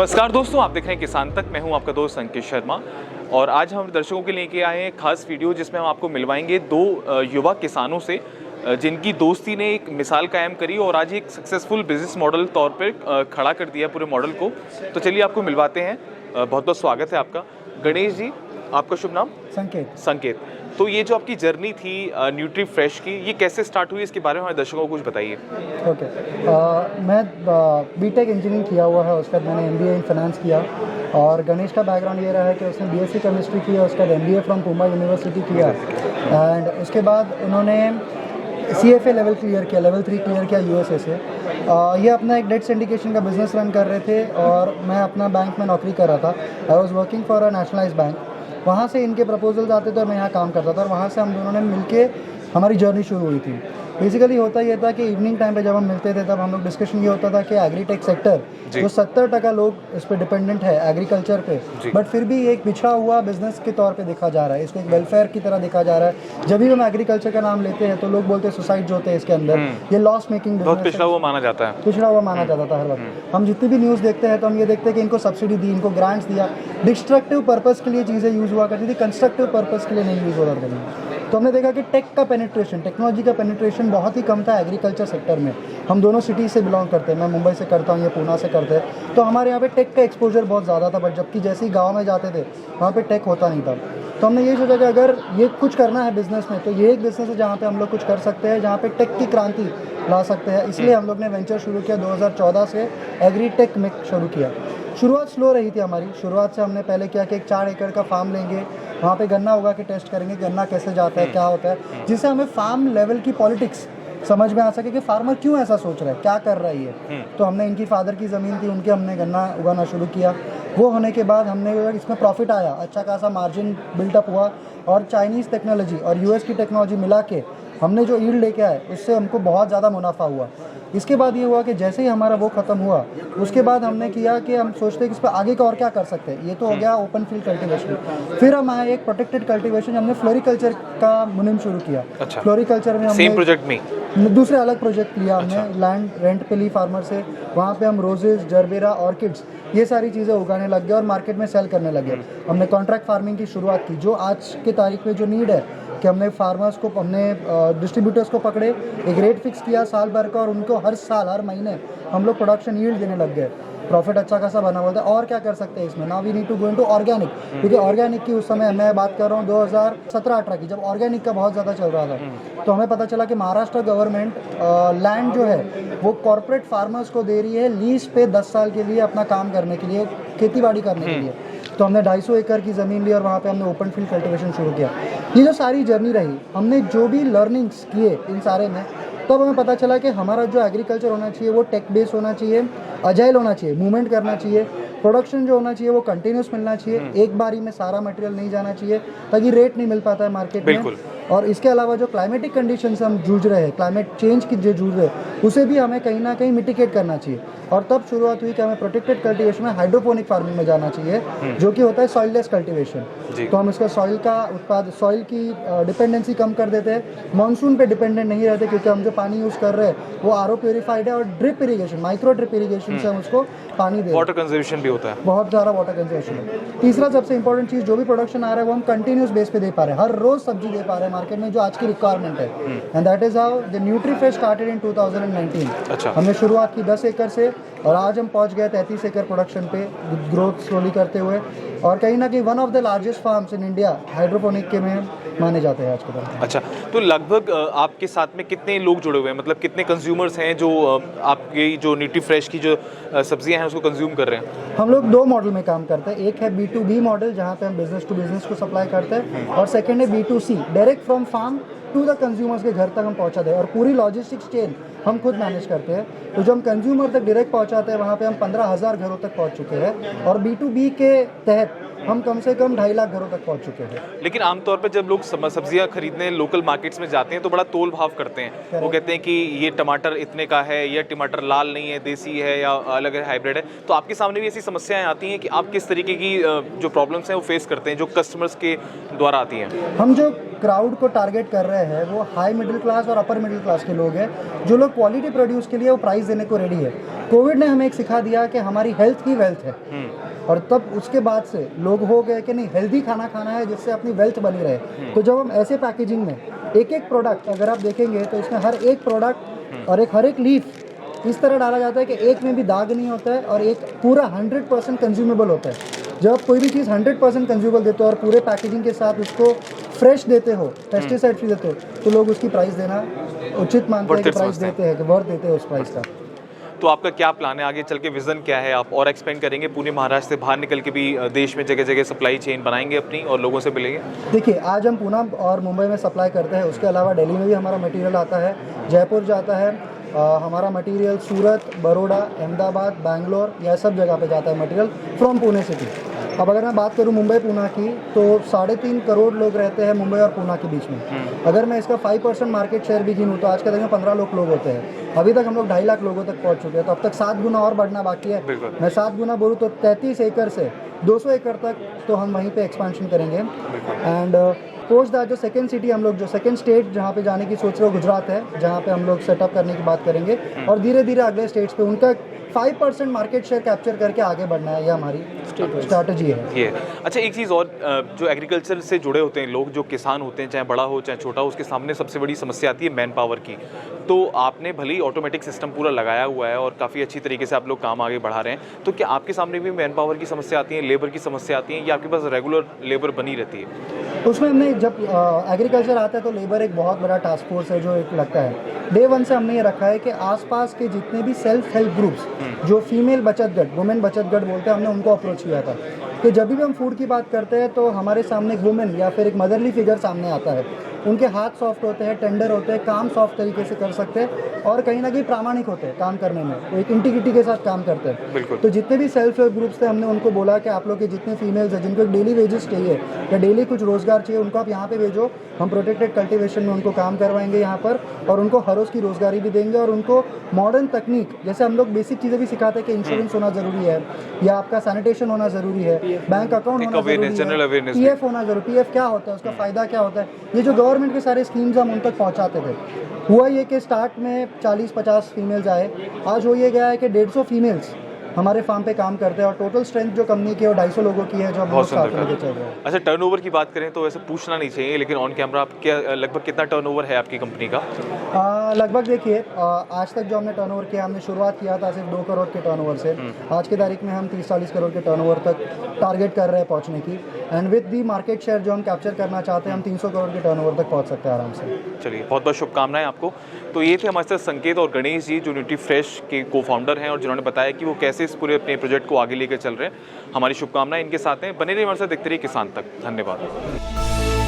नमस्कार दोस्तों, आप देख रहे हैं किसान तक। मैं हूं आपका दोस्त अंकित शर्मा और आज हम दर्शकों के लेके आए हैं खास वीडियो जिसमें हम आपको मिलवाएंगे दो युवा किसानों से जिनकी दोस्ती ने एक मिसाल कायम करी और आज एक सक्सेसफुल बिजनेस मॉडल तौर पर खड़ा कर दिया पूरे मॉडल को। तो चलिए आपको मिलवाते हैं। बहुत बहुत स्वागत है आपका। गणेश जी, आपका शुभ नाम? संकेत। तो ये जो आपकी जर्नी थी न्यूट्री फ्रेश की, ये कैसे स्टार्ट हुई, इसके बारे में हमारे दर्शकों को कुछ बताइए। ओके, मैं बीटेक इंजीनियरिंग किया हुआ है, उसके बाद मैंने एमबीए इन फाइनेंस किया। और गणेश का बैकग्राउंड ये रहा है कि उसने बीएससी केमिस्ट्री किया, उसके बाद एमबीए फ्रॉम पुमा यूनिवर्सिटी किया एंड उसके बाद उन्होंने सीएफए लेवल 3 क्लियर किया यूएसए से। ये अपना एक डेट सिंडिकेशन का बिजनेस रन कर रहे थे और मैं अपना बैंक में नौकरी कर रहा था। I was working for a nationalised bank. वहाँ से इनके प्रपोजल्स आते थे और मैं यहाँ काम करता था और वहाँ से हम दोनों ने मिलके हमारी जर्नी शुरू हुई थी। बेसिकली होता ये था कि इवनिंग टाइम पे जब हम मिलते थे तब हम लोग डिस्कशन ये होता था कि एग्रीटेक सेक्टर जो 70% लोग इस पर डिपेंडेंट है एग्रीकल्चर पे, बट फिर भी एक पिछड़ा हुआ बिजनेस के तौर पे देखा जा रहा है, इसको एक वेलफेयर की तरह देखा जा रहा है। जब भी हम एग्रीकल्चर का नाम लेते हैं तो लोग बोलते हैं सुसाइड जो होते हैं इसके अंदर, ये लॉस मेकिंग बिजनेस पिछड़ा हुआ माना जाता है। पिछड़ा हुआ माना जाता था हर वक्त। हम जितनी भी न्यूज़ देखते हैं तो हम ये देखते हैं कि इनको सब्सिडी दी, इनको ग्रांट्स दिया, डिस्ट्रक्टिव पर्पस के लिए चीज़ें यूज़ हुआ करती थी, कंस्ट्रक्टिव पर्पस के लिए नहीं यूज़ होता था। तो हमने देखा कि टेक्नोलॉजी का पेनिट्रेशन बहुत ही कम था एग्रीकल्चर सेक्टर में। हम दोनों सिटी से बिलोंग करते हैं, मैं मुंबई से करता हूँ, ये पूना से करते हैं। तो हमारे यहाँ पे टेक का एक्सपोजर बहुत ज़्यादा था, बट जबकि जैसे ही गाँव में जाते थे वहाँ पे टेक होता नहीं था। तो हमने ये सोचा कि अगर ये कुछ करना है बिज़नेस में तो ये एक बिज़नेस है जहाँ पे हम लोग कुछ कर सकते हैं, जहाँ पे टेक की क्रांति ला सकते हैं। इसलिए हम लोग ने वेंचर शुरू किया 2014 से, एग्रीटेक में शुरू किया। शुरुआत स्लो रही थी हमारी। शुरुआत से हमने पहले किया कि एक 4 एकड़ का फार्म लेंगे, वहाँ पे गन्ना उगा के टेस्ट करेंगे, गन्ना कैसे जाता है, क्या होता है, जिससे हमें फार्म लेवल की पॉलिटिक्स समझ में आ सके कि फार्मर क्यों ऐसा सोच रहा है, क्या कर रहा है ये। तो हमने इनकी फादर की ज़मीन थी, उनके हमने गन्ना उगाना शुरू किया। वो होने के बाद हमने इसमें प्रॉफिट आया, अच्छा खासा मार्जिन बिल्टअप हुआ और चाइनीज़ टेक्नोलॉजी और यूएस की टेक्नोलॉजी मिला के हमने जो ईल्ड लेके आए उससे हमको बहुत ज़्यादा मुनाफा हुआ। इसके बाद ये हुआ कि जैसे ही हमारा वो ख़त्म हुआ उसके बाद हमने किया कि हम सोचते हैं कि इस पर आगे का और क्या कर सकते हैं। ये तो हो गया ओपन फील्ड कल्टीवेशन। फिर हम आए एक प्रोटेक्टेड कल्टीवेशन, हमने फ्लोरिकल्चर का मुहिम शुरू किया। अच्छा। फ्लोरिकल्चर में सेम प्रोजेक्ट में दूसरे अलग प्रोजेक्ट लिया हमने। लैंड रेंट पे ली फार्मर से, वहाँ पे हम रोजेज, जरबेरा, ऑर्किड्स ये सारी चीज़ें उगाने लग गए और मार्केट में सेल करने लगे। हमने कॉन्ट्रैक्ट फार्मिंग की शुरुआत की, जो आज के तारीख में जो नीड है कि हमने फार्मर्स को, हमने डिस्ट्रीब्यूटर्स को पकड़े, एक रेट फिक्स किया साल भर का और उनको हर साल हर महीने हम लोग प्रोडक्शन यील्ड देने लग गए। प्रॉफिट अच्छा खासा बना हुआ था। और क्या कर सकते हैं इसमें, now we need to go into organic, क्योंकि ऑर्गेनिक की उस समय मैं बात कर रहा हूँ 2017-18 की, जब ऑर्गेनिक का बहुत ज़्यादा चल रहा था। तो हमें पता चला कि महाराष्ट्र गवर्नमेंट लैंड जो है वो कॉर्पोरेट फार्मर्स को दे रही है लीज पे 10 साल के लिए अपना काम करने के लिए, खेती बाड़ी करने के लिए। तो हमने 250 एकड़ की ज़मीन ली और वहाँ पे हमने ओपन फील्ड कल्टीवेशन शुरू किया। ये जो सारी जर्नी रही, हमने जो भी लर्निंग्स किए इन सारे में, तब हमें पता चला कि हमारा जो एग्रीकल्चर होना चाहिए वो टेक बेस होना चाहिए, अजाइल होना चाहिए, मूवमेंट करना चाहिए, प्रोडक्शन जो होना चाहिए वो कंटिन्यूस मिलना चाहिए, एक बारी में सारा मटेरियल नहीं जाना चाहिए ताकि रेट नहीं मिल पाता है मार्केट में। और इसके अलावा जो क्लाइमेटिक कंडीशन से हम जूझ रहे हैं, क्लाइमेट चेंज की जो जूझ रहे हैं, उसे भी हमें कहीं ना कहीं मिटिगेट करना चाहिए। और तब शुरुआत हुई कि हमें प्रोटेक्टेड कल्टीवेशन में हाइड्रोपोनिक फार्मिंग में जाना चाहिए, जो कि होता है सॉइललेस कल्टीवेशन। तो हम इसका सॉइल का उत्पाद, सॉइल की डिपेंडेंसी कम कर देते हैं, मानसून पे डिपेंडेंट नहीं रहते, क्योंकि हम जो पानी यूज़ कर रहे हैं वो आरओ प्योरीफाइड है और drip irrigation, micro drip irrigation से हम उसको पानी दे, वाटर कंजर्वेशन भी होता है, बहुत सारा वाटर कंजर्वेशन है। तीसरा सबसे इंपॉर्टेंट चीज़, जो भी प्रोडक्शन आ रहा है वो हम कंटिन्यूस बेस पे दे पा रहे हैं, हर रोज सब्जी दे पा रहे हैं मार्केट में, जो आज की रिक्वायरमेंट है। And that is how the nutri fresh started in 2019। अच्छा। हमने शुरुआत की 10 एकड़ से और आज हम पहुंच गए 33 एकड़ प्रोडक्शन पे, ग्रोथ स्लोली करते हुए। और कहीं ना कहीं one of the largest farms in India hydroponic के में माने जाते हैं आज के दौर। अच्छा, तो लगभग आपके साथ में कितने लोग जुड़े हुए हैं, मतलब कितने कंज्यूमर्स हैं जो आपकी जो न्यूट्री फ्रेश की जो सब्जियां हैं उसको कंज्यूम कर रहे हैं? हम लोग 2 मॉडल में काम करते हैं। एक है B2B मॉडल, जहाँ पे हम बिजनेस टू बिजनेस को सप्लाई करते हैं, और सेकेंड है B2C, direct from farm to the consumers के घर तक हम पहुँचा दें और पूरी लॉजिस्टिक्स चेन हम खुद मैनेज करते हैं। तो जब हम कंज्यूमर तक डायरेक्ट पहुँचाते हैं वहाँ पे हम 15,000 घरों तक पहुँच चुके हैं और B2B के तहत हम कम से कम 2.5 लाख घरों तक पहुंच चुके हैं। लेकिन आमतौर पर जब लोग सब्जियां खरीदने लोकल मार्केट्स में जाते हैं तो बड़ा तोल भाव करते हैं। वो कहते हैं कि ये टमाटर इतने का है, ये टमाटर लाल नहीं है, देसी है या अलग है, हाइब्रिड है। तो आपके सामने भी ऐसी समस्याएं आती हैं कि आप किस तरीके की जो प्रॉब्लम्स हैं वो फेस करते हैं जो कस्टमर्स के द्वारा आती हैं? हम जो क्राउड को टारगेट कर रहे हैं वो हाई मिडिल क्लास और अपर मिडिल क्लास के लोग हैं, जो लोग क्वालिटी प्रोड्यूस के लिए वो प्राइस देने को रेडी है। कोविड ने हमें एक सिखा दिया कि हमारी हेल्थ ही वेल्थ है, और तब उसके बाद से लोग हो गए कि नहीं, हेल्दी खाना खाना है जिससे अपनी वेल्थ बनी रहे। तो जब हम ऐसे पैकेजिंग में एक एक प्रोडक्ट अगर आप देखेंगे तो इसमें हर एक प्रोडक्ट और हर एक लीफ इस तरह डाला जाता है कि एक में भी दाग नहीं होता है और एक पूरा 100% कंज्यूमेबल होता है। जब आप कोई भी चीज़ 100% कंज्यूमेबल देते हो और पूरे पैकेजिंग के साथ उसको फ्रेश देते हो, पेस्टिसाइड फ्री देते हो, तो लोग उसकी प्राइस देना उचित मानते हैं कि प्राइस देते हैं, कि वर्थ देते हैं उस प्राइस का। तो आपका क्या प्लान है आगे चल के, विजन क्या है? आप और एक्सपेंड करेंगे पूरे महाराष्ट्र से बाहर निकल के भी देश में जगह जगह सप्लाई चेन बनाएंगे अपनी और लोगों से मिलेंगे? देखिए, आज हम पुणे और मुंबई में सप्लाई करते हैं, उसके अलावा दिल्ली में भी हमारा मटेरियल आता है, जयपुर जाता है, हमारा मटेरियल सूरत, बड़ौदा, अहमदाबाद, बैंगलोर, यह सब जगह पे जाता है मटेरियल फ्रॉम पुणे सिटी। अब अगर मैं बात करूं मुंबई पुणे की, तो 3.5 करोड़ लोग रहते हैं मुंबई और पुणे के बीच में। अगर मैं इसका 5% मार्केट शेयर भी गिनूं तो आज के दिन में 15 लोग होते हैं। अभी तक हम लोग 2.5 लाख लोगों तक पहुंच चुके हैं, तो अब तक 7 गुना और बढ़ना बाकी है। मैं 7 गुना बोलूँ तो 33 एकड़ से 200 एकड़ तक तो हम वहीं पे एक्सपेंशन करेंगे। एंड पोस्ट दैट जो सेकंड सिटी हम लोग, जो सेकंड स्टेट जहाँ पे जाने की सोच रहे हो, गुजरात है, जहाँ पे हम लोग सेटअप करने की बात करेंगे, और धीरे धीरे अगले स्टेट्स पे उनका 5% मार्केट शेयर कैप्चर करके आगे बढ़ना है, ये हमारी स्ट्रैटेजी है। ये अच्छा, एक चीज़ और, जो एग्रीकल्चर से जुड़े होते हैं लोग, जो किसान होते हैं, चाहे बड़ा हो चाहे छोटा हो, उसके सामने सबसे बड़ी समस्या आती है मैन पावर की। तो आपने भले ही ऑटोमेटिक सिस्टम पूरा लगाया हुआ है और काफ़ी अच्छी तरीके से आप लोग काम आगे बढ़ा रहे हैं, तो क्या आपके सामने भी मैन पावर की समस्या आती है, लेबर की समस्या आती है, या आपके पास रेगुलर लेबर बनी रहती है? उसमें हमने जब एग्रीकल्चर आता है तो लेबर एक बहुत बड़ा टास्क फोर्स है जो एक लगता है। डे 1 से हमने ये रखा है कि आसपास के जितने भी सेल्फ हेल्प ग्रुप्स, जो फीमेल बचत गट, वुमेन बचत गट बोलते हैं, हमने उनको अप्रोच किया था कि जब भी हम फूड की बात करते हैं तो हमारे सामने एक वुमेन या फिर एक मदरली फिगर सामने आता है। उनके हाथ सॉफ्ट होते हैं, टेंडर होते हैं, काम सॉफ्ट तरीके से कर सकते हैं और कहीं ना कहीं प्रामाणिक होते हैं काम करने में, तो एक इंटीग्रिटी के साथ काम करते हैं। तो जितने भी सेल्फ हेल्प ग्रुप्स थे, हमने उनको बोला कि आप लोग के जितने फीमेल्स हैं जिनको डेली वेजेस चाहिए या डेली कुछ रोजगार चाहिए, उनको आप यहाँ पे भेजो, हम प्रोटेक्टेड कल्टीवेशन में उनको काम करवाएंगे यहाँ पर, और उनको हर रोज़ की रोजगारी भी देंगे, और उनको मॉडर्न तकनीक, जैसे हम लोग बेसिक चीज़ें भी सिखाते हैं कि इंश्योरेंस होना ज़रूरी है, या आपका सैनिटेशन होना ज़रूरी है, बैंक अकाउंट होना ज़रूरी है, PF होना ज़रूरी, PF क्या होता है, उसका फ़ायदा क्या होता है, ये जो गवर्नमेंट के सारे स्कीम्स हम उन तक पहुँचाते थे। हुआ ये कि स्टार्ट में 40-50 फीमेल्स आए, आज हो ये गया है कि 150 फीमेल्स हमारे फार्म पे काम करते हैं, और टोटल स्ट्रेंथ जो कंपनी की है वो 250 लोगों की है, जो हम लोग साथ लेके चल रहे हैं। अच्छा, टर्नओवर की बात करें तो वैसे पूछना नहीं चाहिए, लेकिन ऑन कैमरा आप क्या लगभग कितना टर्नओवर है आपकी कंपनी का? लगभग देखिए, आज तक जो हमने टर्नओवर किया, हमने शुरुआत किया था सिर्फ 2 करोड़ के टर्नओवर से। आज की तारीख में हम 30-40 करोड़ के टर्नओवर तक टारगेट कर रहे हैं पहुंचने की, and with the market share जो हम कैप्चर करना चाहते हैं, हम 300 करोड़ के टर्नओवर तक पहुंच सकते हैं आराम से। चलिए, बहुत बहुत शुभकामनाएं आपको। तो ये थे हमारे साथ संकेत और गणेश जी, जो न्यूट्रीफ्रेश के को फाउंडर हैं और जिन्होंने बताया कि वो कैसे इस पूरे अपने प्रोजेक्ट को आगे लेकर चल रहे हैं। हमारी शुभकामनाएं इनके साथ हैं। बने रहिए हमारे साथ, देखते रहिए किसान तक। धन्यवाद।